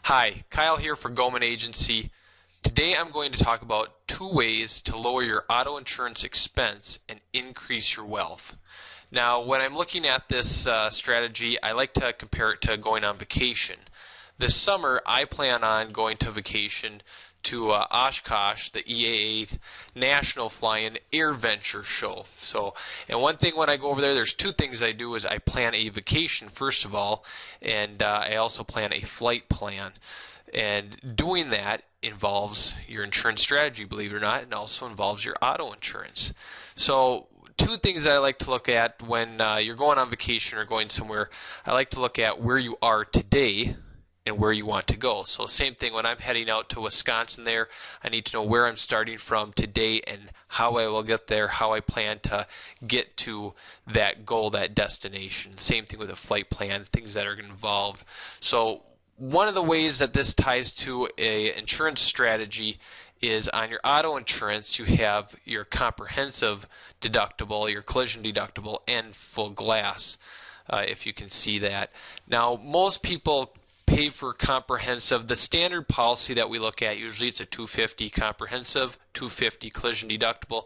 Hi, Kyle here for Goman Agency. Today I'm going to talk about 2 ways to lower your auto insurance expense and increase your wealth. Now, when I'm looking at this strategy, I like to compare it to going on vacation. This summer, I plan on going to vacation to Oshkosh, the EAA National Fly-In AirVenture show. And one thing when I go over there, there's 2 things I do is I plan a vacation first of all, and I also plan a flight plan. And doing that involves your insurance strategy, believe it or not, and also involves your auto insurance. So 2 things that I like to look at when you're going on vacation or going somewhere, I like to look at where you are today and where you want to go. So same thing when I'm heading out to Wisconsin there, I need to know where I'm starting from today and how I will get there, how I plan to get to that goal, that destination. Same thing with a flight plan, things that are involved. So one of the ways that this ties to a insurance strategy is on your auto insurance you have your comprehensive deductible, your collision deductible, and full glass, if you can see that. Now most people pay for comprehensive. The standard policy that we look at, usually it's a $250 comprehensive, $250 collision deductible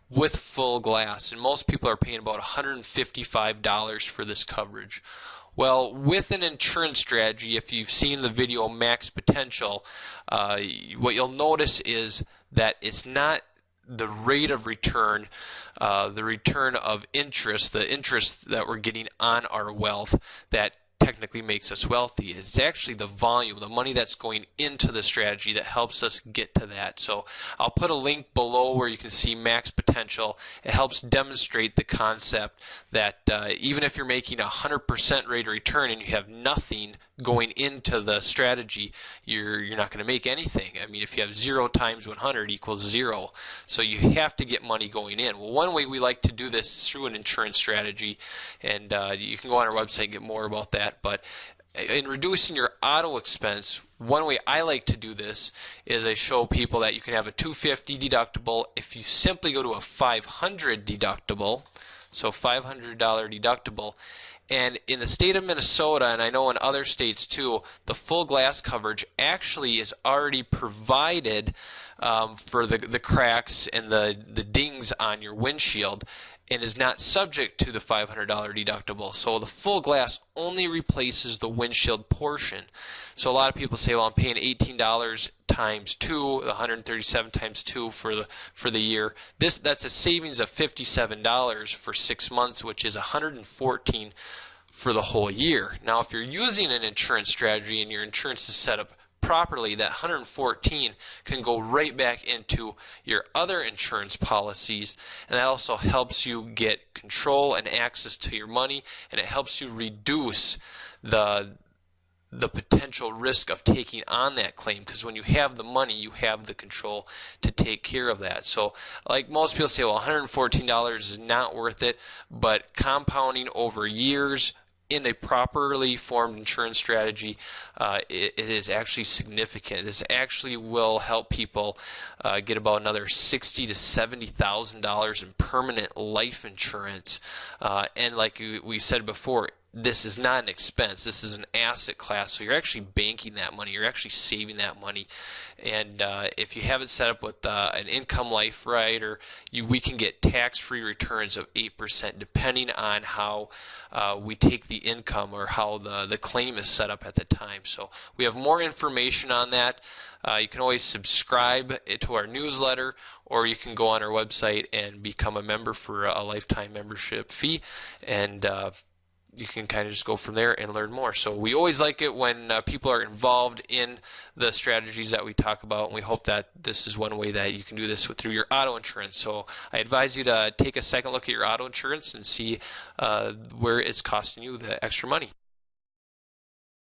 with full glass, and most people are paying about $155 for this coverage. Well, with an insurance strategy, if you've seen the video Max Potential, what you'll notice is that it's not the rate of return, the return of interest, the interest that we're getting on our wealth that technically makes us wealthy. It's actually the volume, the money that's going into the strategy that helps us get to that. So I'll put a link below where you can see Max Potential. It helps demonstrate the concept that even if you're making 100% rate of return and you have nothing going into the strategy, you're not going to make anything. I mean, if you have 0 times 100 equals 0. So you have to get money going in. Well, one way we like to do this is through an insurance strategy, and you can go on our website and get more about that. But in reducing your auto expense, one way I like to do this is I show people that you can have a $250 deductible if you simply go to a $500 deductible, so $500 deductible. And in the state of Minnesota, and I know in other states too, the full glass coverage actually is already provided for the cracks and the dings on your windshield, and is not subject to the $500 deductible. So the full glass only replaces the windshield portion. So a lot of people say, well, I'm paying $18 times 2, 137 times 2 for the year. That's a savings of $57 for 6 months, which is $114 for the whole year. Now, if you're using an insurance strategy and your insurance is set up properly, that $114 can go right back into your other insurance policies, and that also helps you get control and access to your money, and it helps you reduce the potential risk of taking on that claim, because when you have the money, you have the control to take care of that. So like most people say, well, $114 is not worth it, but compounding over years in a properly formed insurance strategy, it is actually significant. This actually will help people get about another $60,000 to $70,000 in permanent life insurance. And like we said before, this is not an expense. This is an asset class. So you're actually banking that money. You're actually saving that money. And if you have it set up with an income life rider, we can get tax-free returns of 8% depending on how we take the income or how the claim is set up at the time. So we have more information on that. You can always subscribe to our newsletter, or you can go on our website and become a member for a lifetime membership fee, and you can kind of just go from there and learn more. So we always like it when people are involved in the strategies that we talk about, and we hope that this is one way that you can do this through your auto insurance. So I advise you to take a second look at your auto insurance and see where it's costing you the extra money.